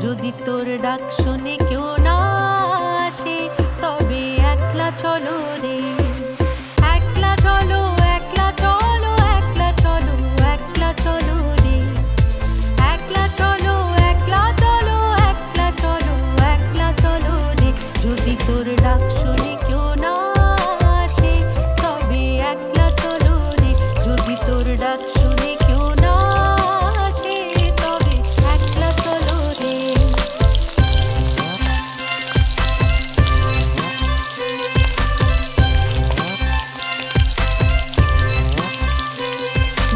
যদি তোর ডাক শুনে কেউ না আসে তবে একলা চলো রে, একলা চলো, একলা চলো, একলা চলো, একলা চলো রে, একলা চলো, একলা চলো, একলা চলো, একলা চলো রে। যদি তোর ডাক শুনে কেউ না আসে তবে একলা চলো রে, যদি তোর ডাক শুনে কেউ না আসে তবে একলা চলো রে।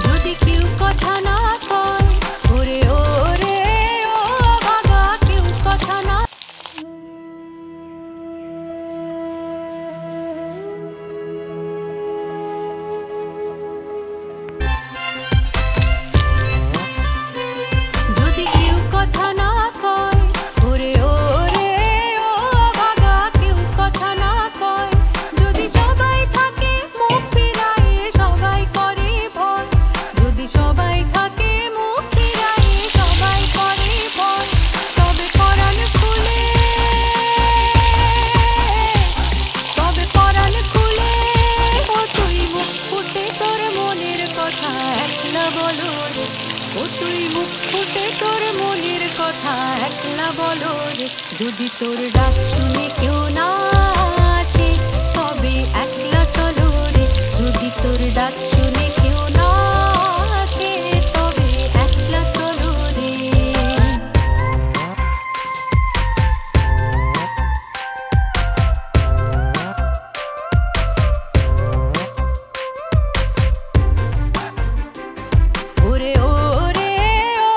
যদি কেউ কথা না কয় ওরে ওরে ও বাবা, কেউ কথা না যদি কেউ কথা না কয় ওরে ওরে ও বাবা, কেউ কথা না কয়, যদি সবাই থাকে মুখ ফিরায়ে সবাই করে ভয়, যদি সবাই থাকে মুখ ফিরায়ে সবাই করে ভয়, তবে পরাণ খুলে, তবে পরাণ খুলে ও তুই মুখ ফুটে তোর মনের কথা একলা বলো রে, ও তুই মুখ ফুটে তোর মনের কথা একলা বলো রে। যদি তোর ডাক শুনে কেউ না আসে তবে একলা চলো রে, যদি তোর ডাক শুনে কেউ না আসে তবে একলা চলো রে। ওরে ওরে ও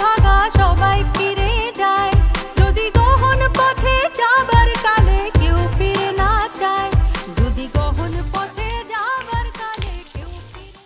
ভাগা সবাই ফিরে যায়, যদি গহন পথে যাবার কালে কেউ ফিরে না চায়, যদি গহন পথে যাবার কালে কেউ ফিরে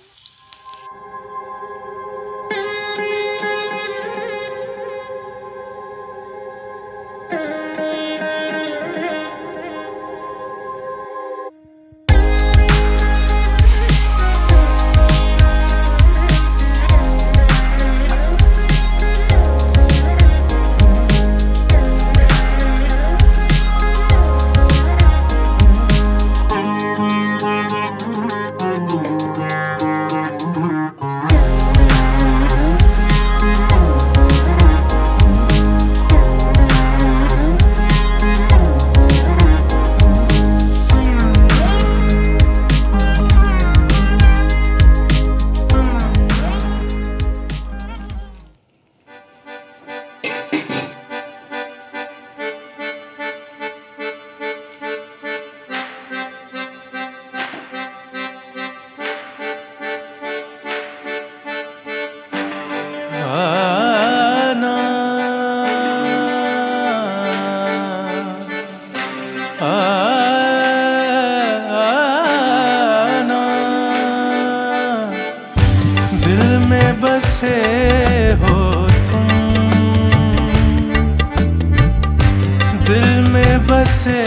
दिल में बसे हो तुम, दिल में बसे